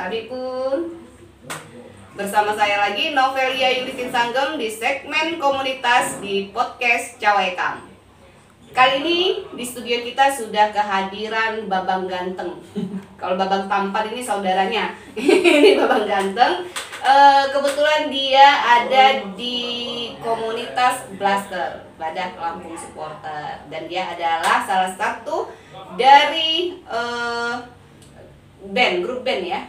tadi pun bersama saya lagi Novelia Yulisin Sanggeng di segmen komunitas di podcast Cawekam. Kali ini di studio kita sudah kehadiran Babang Ganteng. Kalau Babang Tampan ini saudaranya. Ini Babang Ganteng. Kebetulan dia ada di komunitas Blaster, Badak Lampung Supporter, dan dia adalah salah satu dari grup band ya,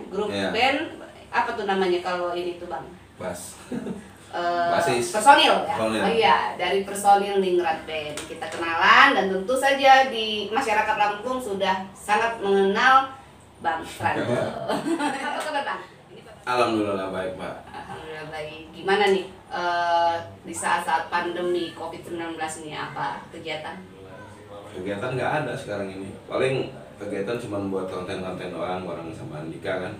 band apa tuh namanya kalau ini tuh Bang? Basis. Personil ya. Personil. Oh iya, dari personil Ningrat Band. Kita kenalan dan tentu saja di masyarakat Lampung sudah sangat mengenal Bang Frando. Apa kabar Bang? Alhamdulillah baik, Pak. Alhamdulillah baik. Gimana nih di saat-saat pandemi COVID-19 ini, apa kegiatan? Kegiatan nggak ada sekarang ini. Paling kegiatan cuma buat konten-konten doang bareng sama Andika kan.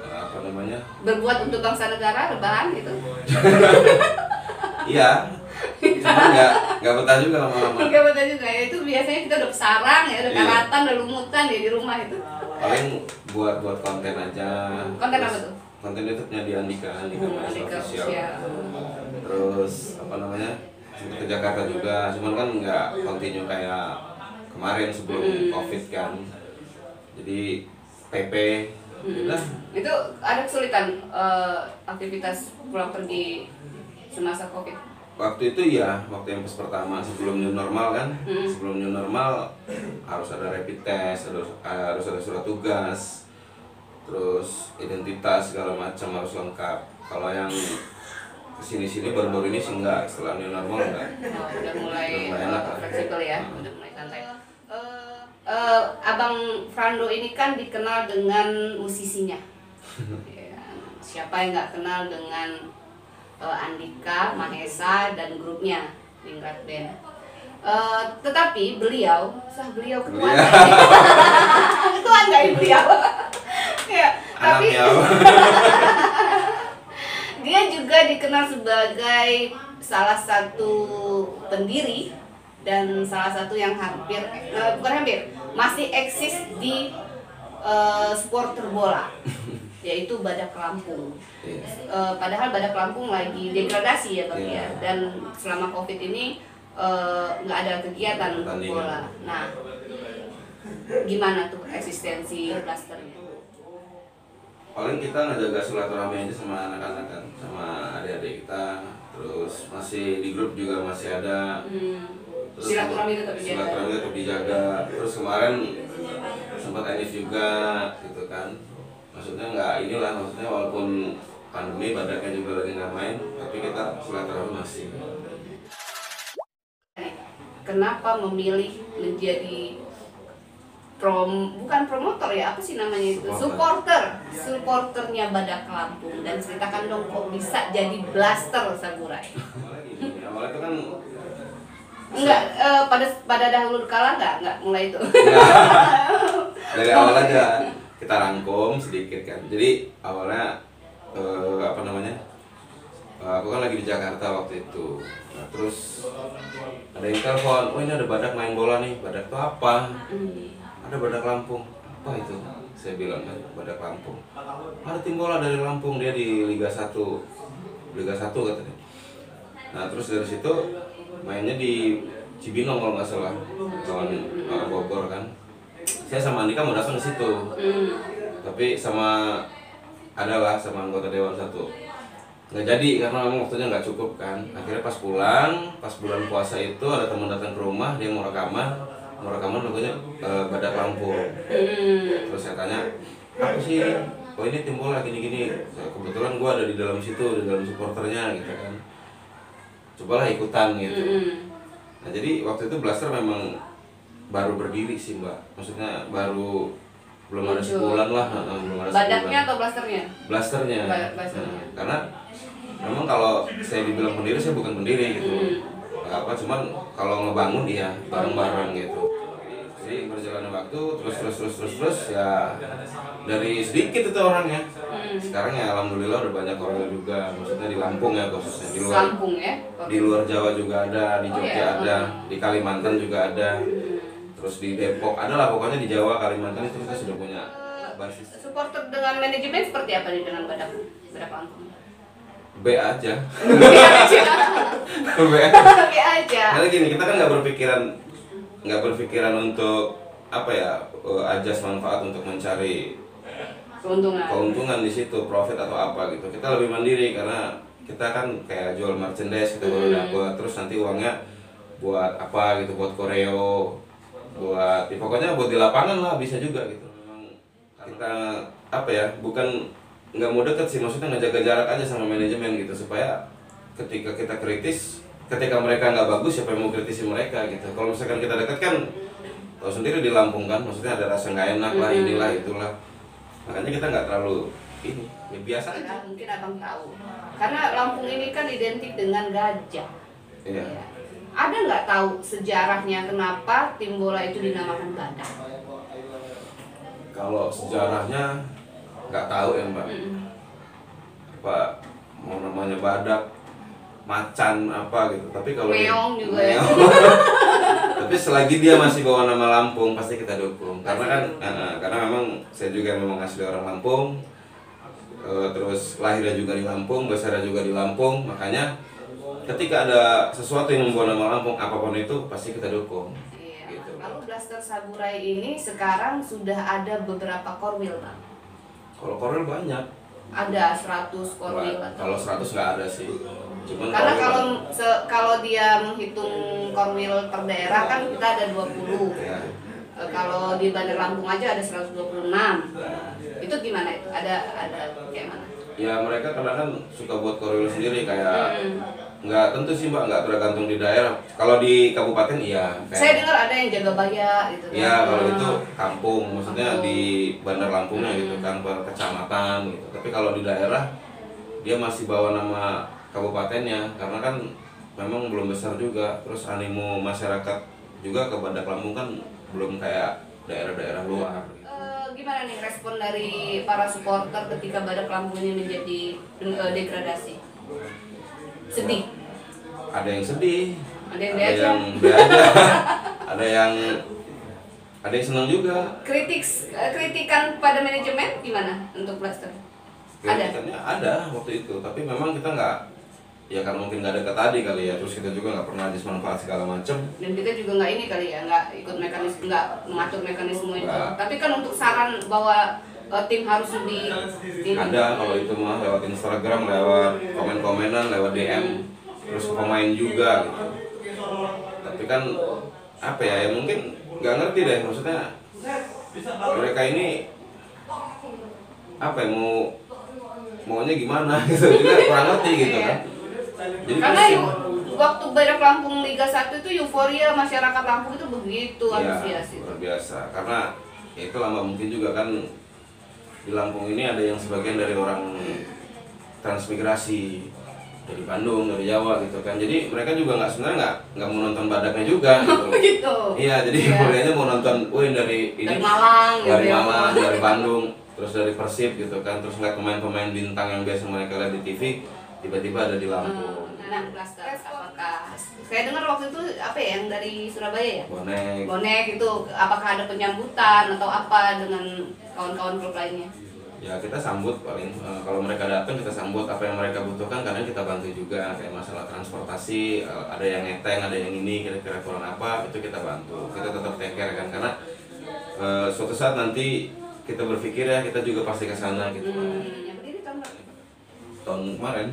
Apa namanya? Berbuat untuk bangsa negara, rebahan gitu. Iya. Cuma nggak betah juga lama-lama. Nggak betah juga ya. Itu biasanya kita udah sarang ya, udah karatan, udah lumutan ya di rumah itu. Paling buat konten aja. Konten apa tuh? Konten YouTube-nya di Andika Official. Terus apa namanya? Sempat ke Jakarta juga, cuman kan nggak continue kayak kemarin sebelum COVID kan. Jadi PP udah. Itu ada kesulitan aktivitas pulang pergi semasa COVID? Waktu itu ya, waktu yang pas pertama sebelum new normal kan. Sebelum new normal harus ada rapid test, harus ada surat tugas, terus identitas segala macam harus lengkap. Kalau yang kesini baru-baru ini sih enggak, setelah new normal enggak. Udah mulai enak fleksibel ya, udah mulai santai. Abang Frando ini kan dikenal dengan musisinya. Ya, siapa yang nggak kenal dengan Andika, Mahesa dan grupnya Ningrat Band. Tetapi beliau ketuaan dari beliau. Ya, tapi dia juga dikenal sebagai salah satu pendiri dan salah satu yang masih eksis di supporter bola, yaitu Badak Lampung. Padahal Badak Lampung lagi degradasi ya Bang ya, dan selama COVID ini nggak ada kegiatan untuk bola. Nah, gimana tuh eksistensi Blasternya? Paling kita ngejaga silaturahmi aja sama anak-anak kan, sama adik-adik kita. Terus masih di grup juga masih ada. Terus Silaturahmi tetap dijaga. Terus kemarin sempat Enif juga gitu kan. Maksudnya maksudnya walaupun pandemi Badaknya juga lagi nggak main, tapi kita silaturahmi masih. Kenapa memilih menjadi bukan promotor ya, apa sih namanya itu? Supporternya Badak Lampung, dan ceritakan dong kok bisa jadi Blaster Saburai. Awalnya itu kan enggak pada dahulu kala enggak mulai itu. Dari awal aja kita rangkum sedikit kan. Jadi awalnya aku kan lagi di Jakarta waktu itu. Nah, terus ada yang telepon, oh ini ada Badak main bola nih. Badak itu apa? Ada Badak Lampung. Apa itu? Saya bilang kan, Badak Lampung. Ada tim bola dari Lampung, dia di Liga 1 katanya. Nah terus dari situ mainnya di Cibinong kalau nggak salah, lawan Bogor kan. Saya sama Andika mau datang ke situ, tapi sama anggota dewan satu nggak jadi karena memang waktunya nggak cukup kan. Akhirnya pas bulan puasa itu ada teman datang ke rumah, dia mau rekaman lagunya Badak Lampung. Terus saya tanya, apa sih? Oh ini tim bola gini-gini. Kebetulan gue ada di dalam situ, di dalam supporternya gitu kan. Cobalah ikutan gitu. Nah jadi waktu itu Blaster memang baru berdiri sih Mbak. Maksudnya belum ada sebulan lah. Belum ada Badaknya sebulan. atau Blasternya? Blasternya. Karena memang kalau saya dibilang pendiri, saya bukan pendiri gitu. Cuman kalau ngebangun dia bareng-bareng gitu. Jadi berjalannya waktu terus ya dari sedikit itu orangnya. Sekarang ya alhamdulillah udah banyak orang juga, maksudnya di Lampung ya khususnya, di luar Jawa juga ada, di Jogja ada, di Kalimantan juga ada, terus di Depok ada lah, pokoknya di Jawa Kalimantan itu kita sudah punya basis supporter dengan manajemen seperti apa nih dengan Badak Lampung? B aja. B aja. B B aja. Karena gini, kita kan nggak berpikiran untuk apa ya, ajas manfaat untuk mencari keuntungan di situ, profit atau apa gitu. Kita lebih mandiri karena kita kan kayak jual merchandise, kita baru dapat, terus nanti uangnya buat apa gitu, buat koreo, buat ya pokoknya buat di lapangan lah, bisa juga gitu. Memang kita apa ya, bukan nggak mau deket sih, maksudnya ngejaga jarak aja sama manajemen gitu, supaya ketika kita kritis, ketika mereka nggak bagus, siapa yang mau kritisi mereka gitu. Kalau misalkan kita dekat kan, tahu sendiri di Lampung kan, maksudnya ada rasa nggak enak lah, inilah itulah, makanya kita nggak terlalu ini, ya biasa aja. Nah, mungkin abang tahu, karena Lampung ini kan identik dengan gajah. Iya. Ya. Ada nggak tahu sejarahnya kenapa tim bola itu dinamakan Badak? Kalau sejarahnya nggak tahu ya Mbak. Apa mau namanya Badak, macan apa gitu. Tapi kalau Meong juga ya. Tapi selagi dia masih bawa nama Lampung pasti kita dukung. Karena kan karena memang saya juga memang asli orang Lampung. Terus lahirnya juga di Lampung, besarnya juga di Lampung, makanya ketika ada sesuatu yang membawa nama Lampung apapun itu pasti kita dukung. Iya. Gitu. Lalu Blaster Saburai ini sekarang sudah ada beberapa korwil, Bang. Kalau korwil banyak. Ada 100 korwil atau? Kalau 100 nggak ada sih. Cuman Karena korwil kalau dia menghitung korwil per daerah kan kita ada 20. ya. Kalau di Bandar Lampung aja ada 126. Itu gimana itu? Ada kayak mana? Ya mereka kadang kan suka buat korwil sendiri kayak nggak tentu sih Mbak, nggak tergantung di daerah. Kalau di kabupaten iya. Saya dengar ada yang jaga baya gitu kan. Iya, kalau itu kampung, maksudnya di Bandar Lampungnya gitu kan, per kecamatan gitu. Tapi kalau di daerah dia masih bawa nama kabupatennya karena kan memang belum besar juga. Terus animo masyarakat juga ke Bandar Lampung kan belum kayak daerah-daerah luar. Gimana nih respon dari para supporter ketika Badak Lampung ini menjadi degradasi? Sedih? Ada yang sedih, Ada yang be aja? ada yang senang juga. Kritikan pada manajemen gimana untuk Blaster? Kritikannya ada waktu itu, tapi memang kita nggak, ya karena mungkin nggak dekat tadi kali ya, terus kita juga nggak pernah manfaat segala macam. Dan kita juga nggak ini kali ya, nggak ikut mekanisme, nggak mengatur mekanisme itu. Nggak. Tapi kan untuk saran bahwa tim harus lebih ini. Ada kalau itu mah lewat Instagram, lewat komen-komenan, lewat DM, terus ke pemain juga gitu. Tapi kan apa ya, mungkin nggak ngerti deh, maksudnya mereka ini apa ya, maunya gimana gitu, juga kurang ngerti gitu kan. Jadi Karena waktu Badak Lampung Liga 1 itu euforia masyarakat Lampung itu begitu antusias itu. luar biasa, karena ya itu lama mungkin juga kan di Lampung ini ada yang sebagian dari orang transmigrasi dari Bandung, dari Jawa gitu kan. Jadi mereka juga sebenarnya nggak mau nonton Badaknya juga gitu. Gitu. Iya, jadi kuliahnya mau nonton dari Malang gitu dari ya. Malang, dari Bandung, terus dari Persib gitu kan, terus ngeliat pemain-pemain bintang yang biasa mereka lihat di TV tiba-tiba ada di Lampung. Nah, Blaster, apakah saya dengar waktu itu apa ya, yang dari Surabaya ya? Bonek itu apakah ada penyambutan atau apa dengan kawan-kawan klub lainnya? ya kita sambut paling, kalau mereka datang kita sambut apa yang mereka butuhkan, kadang kita bantu juga kayak masalah transportasi, ada yang ngeteng, ada yang ini kira-kira kurang apa, itu kita bantu, kita tetap take care kan, karena suatu saat nanti kita berpikir ya kita juga pasti ke sana gitu. Yang berdiri Tahun kemarin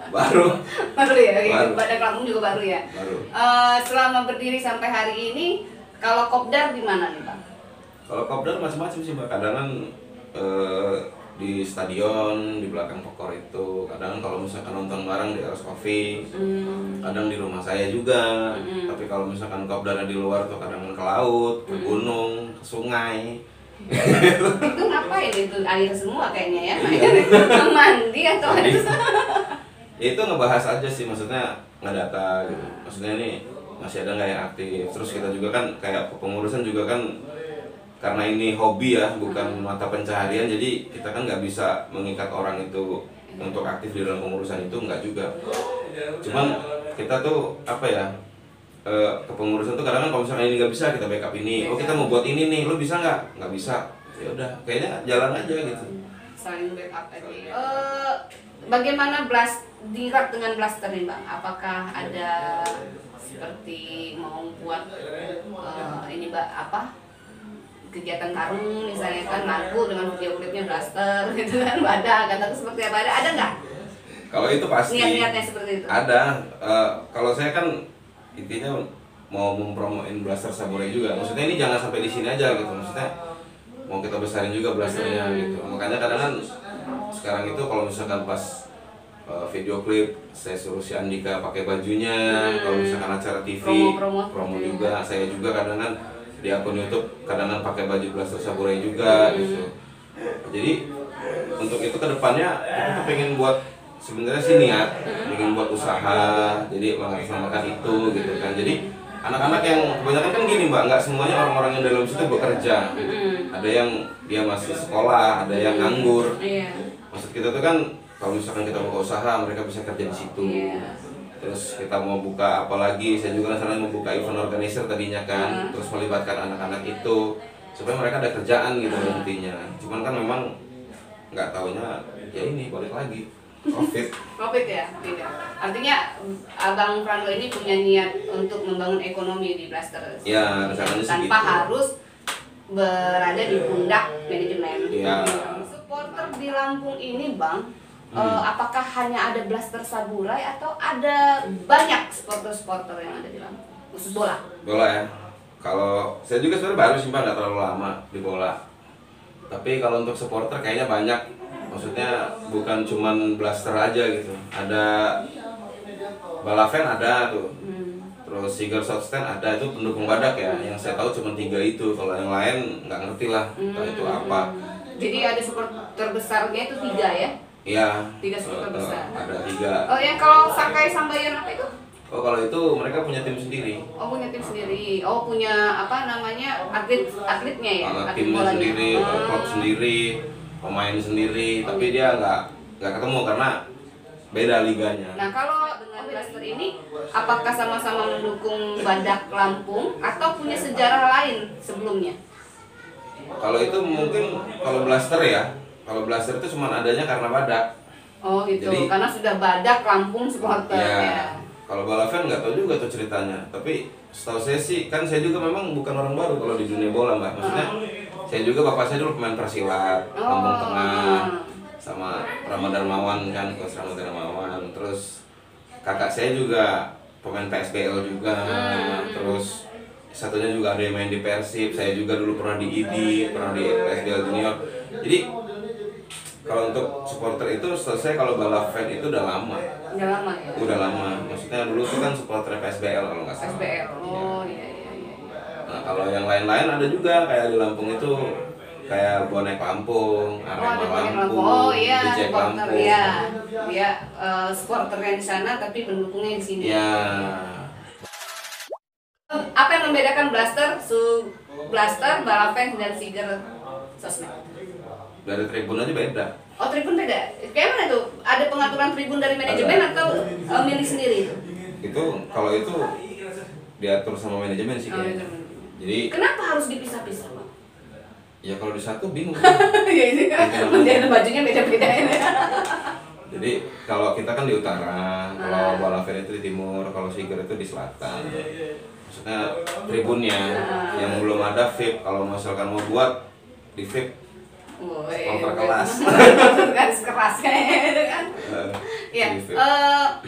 baru ya, Baru. Badak Lampung juga baru ya. baru. Selama berdiri sampai hari ini, kalau kopdar gimana nih Bang? Kalau kopdar macam-macam sih Mbak, kadang kan di stadion di belakang Pokor itu, kadang kalau misalkan nonton bareng di Eros Coffee, kadang di rumah saya juga. Tapi kalau misalkan kopdarnya di luar tuh kadang ke laut, ke gunung, ke sungai. Itu ngapain itu, air semua kayaknya ya? Mandi atau Jadi, ada? itu ngebahas aja sih, maksudnya ngedata gitu. Maksudnya ini masih ada nggak yang aktif. Terus kita juga kan kayak pengurusan juga kan, karena ini hobi ya, bukan mata pencaharian, jadi kita kan nggak bisa mengikat orang itu untuk aktif di dalam pengurusan itu, nggak juga. Cuman kita tuh apa ya, kepengurusan tuh kadang kan kalau misalnya ini nggak bisa, kita backup ini. Oh kita mau buat ini nih, lo bisa nggak? Nggak bisa. ya udah kayaknya jalan aja gitu. Saling backup aja. Bagaimana Dingrat dengan Blaster nih Bang? Apakah ada seperti mau buat ini Mbak apa? Kegiatan karung misalnya kan lagu dengan video klipnya Blaster gitu kan, ada kataku seperti apa, ada nggak? Kalau itu pasti Niat-niatnya seperti itu. ada. Kalau saya kan intinya mau mempromoin Blaster Samurai juga. Maksudnya ini jangan sampai di sini aja gitu. Maksudnya mau kita besarin juga Blasternya gitu. Makanya kadang kan sekarang itu kalau misalkan pas video klip saya suruh si Andika pakai bajunya. Kalau misalkan acara TV promo juga. Saya juga kadang kan di akun YouTube kadang pakai baju Blaster Samurai juga gitu. Jadi untuk itu kedepannya kita tuh pengen buat sebenarnya sih niat pengen buat usaha, jadi mengatasnamakan itu gitu kan. Jadi anak-anak yang kebanyakan kan gini Mbak, nggak semuanya orang-orang yang dalam situ bekerja. Ada yang dia masih sekolah, ada yang nganggur. Maksud kita tuh kan kalau misalkan kita buka usaha mereka bisa kerja di situ. Terus kita mau buka apalagi, saya juga misalnya mau buka event organizer tadinya kan, terus melibatkan anak-anak itu supaya mereka ada kerjaan gitu intinya. Cuman kan memang nggak taunya ya ini balik lagi COVID ya, tidak. Artinya Abang Frando ini punya niat untuk membangun ekonomi di Blaster. Ya, rencananya sih tanpa gitu. harus berada di pundak manajemen. Ya. Supporter di Lampung ini Bang, apakah hanya ada Blaster Samurai atau ada banyak supporter yang ada di Lampung khusus bola? Bola ya. Kalau saya juga sebenarnya baru sih Mbak, nggak terlalu lama di bola. Tapi kalau untuk supporter kayaknya banyak. Maksudnya bukan cuman Blaster aja gitu. Ada Balaven ada tuh. Terus Siger Southstand ada, itu pendukung Badak ya. Yang saya tahu cuma 3 itu. Kalau yang lain nggak ngerti lah entah itu apa. Jadi ada supporter besarnya itu 3 ya? Iya. 3 supporter besar. Ada 3. Oh yang kalau Sakai Sambayan apa itu? Oh kalau itu mereka punya tim sendiri. Oh punya tim sendiri. Oh punya apa namanya atletnya ya? Timnya sendiri, klub sendiri, pemain sendiri. Tapi dia nggak ketemu karena beda liganya. Nah kalau dengan Blaster ini, apakah sama-sama mendukung Badak Lampung atau punya sejarah lain sebelumnya? Kalau itu mungkin kalau Blaster ya. Kalau Blaster itu cuma adanya karena Badak. Oh gitu. Jadi, karena sudah Badak Lampung supporter ya. Kalau Balaven nggak tahu juga tuh ceritanya, tapi setahu saya sih, kan saya juga memang bukan orang baru kalau di dunia bola Mbak. Maksudnya saya juga bapak saya dulu pemain persilat, Lampung Tengah, sama Rama Darmawan kan, Coach Rama Darmawan. Terus kakak saya juga pemain PSBL juga, terus satunya juga ada yang main di Persib. Saya juga dulu pernah di ID, pernah di PSBL Junior. Jadi kalau untuk supporter itu selesai, kalau Balaven itu udah lama. Udah lama ya? Udah lama. Maksudnya dulu tuh kan supporter PSBL kalau nggak salah. PSBL. Oh iya. Nah kalau yang lain-lain ada juga kayak di Lampung itu kayak bonek Lampung, Arema Lampung, oh iya, Becek supporter Lampung. ya. Dia supporternya di sana tapi pendukungnya di sini. Ya. Apa yang membedakan Blaster, Balaven dan Siger Sosmed? Dari tribun aja beda. Oh tribun beda? Kayak mana tuh? Ada pengaturan tribun dari manajemen atau milik sendiri itu? Itu kalau itu diatur sama manajemen sih kayaknya. Jadi kenapa harus dipisah-pisah Bang? ya kalau di satu bingung. Ya ini kan bajunya beda-beda ya. Jadi kalau kita kan di utara, kalau Balaven itu di timur, kalau Siger itu di selatan. Maksudnya tribunnya yang belum ada VIP, kalau misalkan mau buat di VIP kelas. Garis keras kayaknya kan. Ya,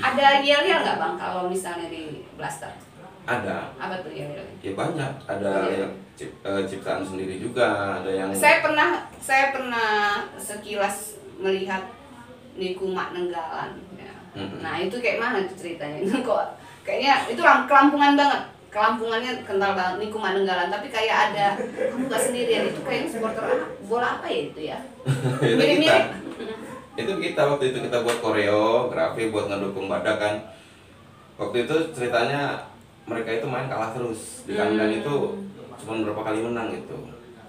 ada yel-yel nggak Bang kalau misalnya di Blaster? Ada. Apa tuh yel-yel? Ya banyak, ada yang ciptaan sendiri juga, ada yang. Saya pernah sekilas melihat di Kumak Nenggalan. Ya. Nah itu kayak mana tuh ceritanya? Kok kayaknya itu kelampungan banget. Kelampungannya kental banget nih Kumak Nenggalan, tapi kayak ada kamu gak sendirian, itu kayaknya supporter bola apa ya itu ya? Mirip-mirip. Itu kita waktu itu kita buat koreografi buat ngedukung Badak kan. Waktu itu ceritanya mereka itu main kalah terus di kandang itu cuma berapa kali menang gitu.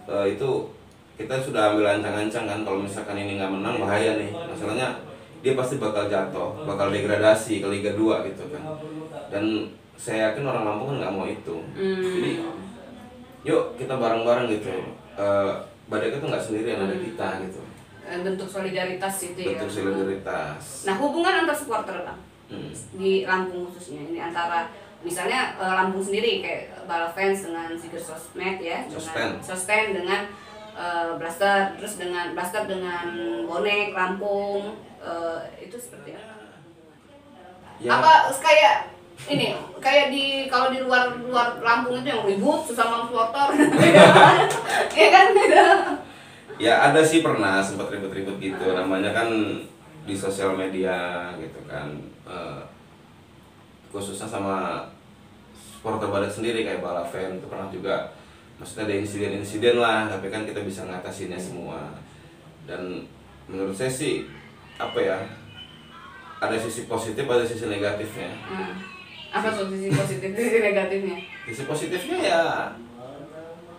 Itu kita sudah ambil ancang-ancang kan kalau misalkan ini nggak menang bahaya nih. Masalahnya dia pasti bakal jatuh, bakal degradasi ke Liga 2 gitu kan. Dan saya yakin orang Lampung kan nggak mau itu. Jadi yuk kita bareng-bareng gitu. Badak itu nggak sendirian, ada kita gitu. Bentuk solidaritas itu ya. Bentuk solidaritas. Nah, hubungan antar supporter Bang di Lampung khususnya ini antara misalnya Lampung sendiri kayak Balafans dengan Sigurd Sosmed ya, dengan Sosten dengan Blaster, terus dengan Blaster dengan Bonek Lampung, itu seperti apa? Ya. Apa kayak ini kayak kalau di luar Lampung itu yang ribut sesama supporter, ya kan? Ya ada sih, pernah sempat ribut-ribut gitu, namanya kan di sosial media gitu kan, khususnya sama supporter Badak sendiri kayak Balafen itu pernah juga, maksudnya ada insiden-insiden lah, tapi kan kita bisa ngatasinnya semua. Dan menurut saya sih apa ya, ada sisi positif, ada sisi negatifnya. Apa tuh sisi positif, sisi negatifnya? Sisi positifnya ya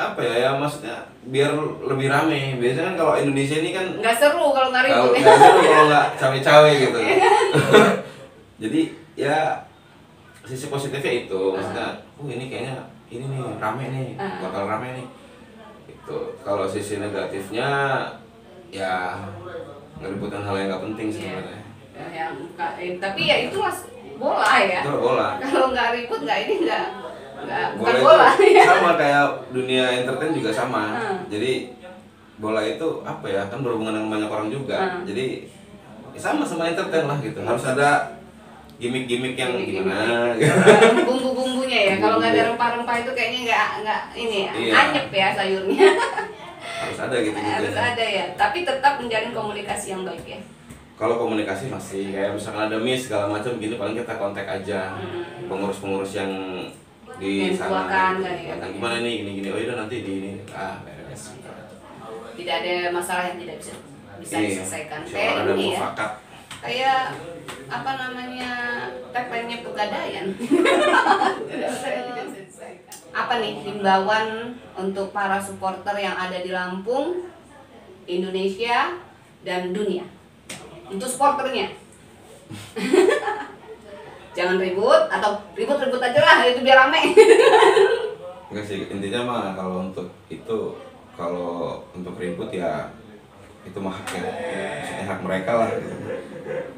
apa ya, maksudnya biar lebih rame. Biasanya kan kalau Indonesia ini kan nggak seru kalau nggak ribut. Nggak seru kalau nggak cawe-cawe gitu. Jadi ya sisi positifnya itu, maksudnya ini kayaknya ini nih rame nih, bakal rame nih gitu. Kalau sisi negatifnya ya ngeributin hal yang nggak penting sebenarnya. Tapi ya itulah bola ya. Itu bola. Kalau nggak ribut bukan bola. Sama kayak dunia entertain juga sama. Jadi bola itu apa ya, kan berhubungan dengan banyak orang juga. Jadi sama entertain lah gitu. Harus ada gimmick-gimmick yang gimana. Bumbu-bumbunya ya. Kalau nggak ada rempah-rempah itu kayaknya nggak ini ya. Iya. Anyep ya sayurnya. Harus ada gitu. Harus ada ya. Tapi tetap menjalin komunikasi yang baik ya. Kalau komunikasi masih kayak misalkan ada miss segala macam gini, paling kita kontak aja pengurus-pengurus yang di sana kan, gimana nih gini oh iya nanti di ini beres. Tidak ada masalah yang tidak bisa diselesaikan. Kayak ada ini mufakat. Ya, kayak apa namanya, tagline-nya Pegadaian. Apa nih himbauan untuk para supporter yang ada di Lampung, Indonesia dan dunia untuk supporternya? Jangan ribut, atau ribut aja lah, itu biar rame. Enggak sih, intinya mah kalau untuk itu, kalau untuk ribut ya itu mah haknya, maksudnya hak mereka lah gitu.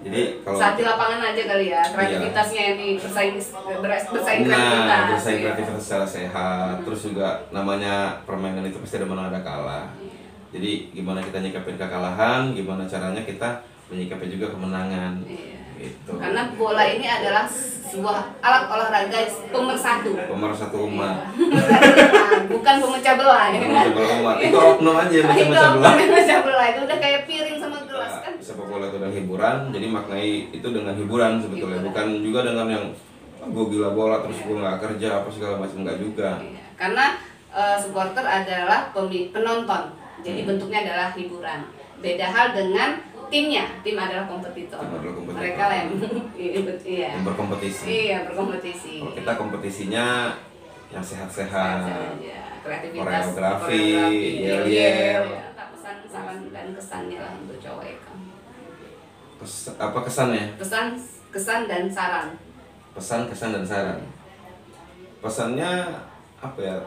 Jadi kalau saat di lapangan aja kali ya, kreativitasnya yang bersaing kreativitas. Bersaing kreativitas secara sehat. Terus juga namanya permainan itu pasti ada menang ada kalah. Jadi gimana kita nyikapin kekalahan, gimana caranya kita menyikapi juga kemenangan. Gitu. Karena bola ini adalah sebuah alat olahraga pemersatu umat. Bukan pemecah belah. Pemecah belah umat. Itu oknum aja pemecah belah. Itu udah kayak piring sama gelas kan. Sepak bola itu adalah hiburan, jadi maknai itu dengan hiburan sebetulnya, bukan juga dengan yang gue gila bola terus gue nggak kerja apa segala macam, nggak juga. Karena supporter adalah penonton, jadi bentuknya adalah hiburan. Beda hal dengan tim adalah kompetitor. Mereka lah yang berkompetisi. Iya, berkompetisi. Kalau kita kompetisinya yang sehat-sehat, koreografi, yel-yel. Pesan, saran dan kesannya lah untuk Cawekam. Apa kesannya? Kesan dan saran. Pesan, kesan dan saran. Pesannya apa ya?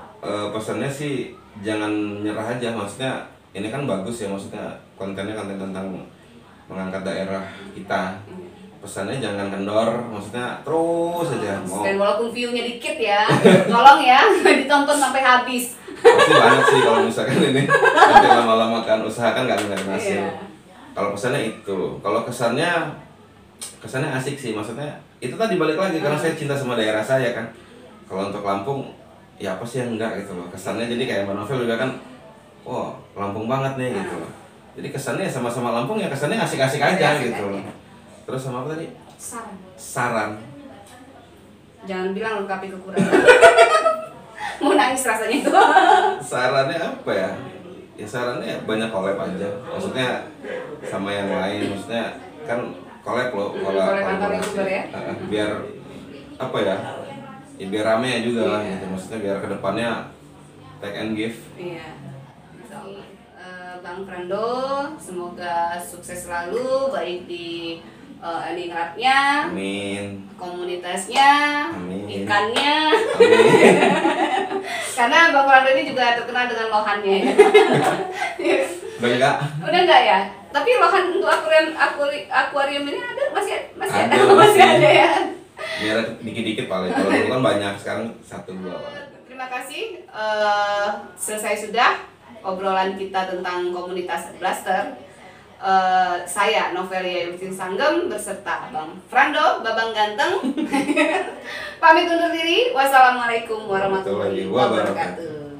Pesannya sih jangan nyerah aja, maksudnya ini kan bagus ya, maksudnya konten tentang mengangkat daerah kita. Pesannya jangan kendor, maksudnya terus aja mau. Dan walaupun view-nya dikit ya, tolong ya ditonton sampai habis. Pasti banyak sih kalau misalkan ini nanti lama-lama kan usahakan nggak hasil. Kalau pesannya itu, kalau kesannya asik sih, maksudnya itu tadi balik lagi karena saya cinta sama daerah saya kan. Kalau untuk Lampung ya apa sih yang enggak gitu loh. Kesannya jadi kayak Mbak Novel juga kan, oh Lampung banget nih gitu loh. Jadi kesannya sama-sama Lampung ya, kesannya asik-asik aja gitu loh. Terus sama apa tadi? Saran. Jangan bilang lengkapi kekurangan. Mau nangis rasanya itu. Sarannya apa ya? Ya sarannya banyak collab aja. Maksudnya sama yang lain, maksudnya kan collab loh, kolaborasi. Ya? Biar apa ya? Ya biar rame ya juga lah gitu. Maksudnya biar kedepannya take and give. Iya. Bang Frando, semoga sukses selalu baik di ningratnya, amin, komunitasnya, amin, ikannya, amin. Karena Bang Frando ini juga terkenal dengan lohannya ya. Udah enggak? Udah enggak ya? Tapi lohan untuk akuarium ini ada masih Ada, ada masih ada ya. Ya dikit-dikit paling. Kalau dulu kan banyak, sekarang 1-2 paling. Terima kasih. Selesai sudah obrolan kita tentang komunitas Blaster. Saya Novelia Yudin Sanggem beserta Bang Frando Babang Ganteng pamit undur diri. Wassalamualaikum warahmatullahi wabarakatuh.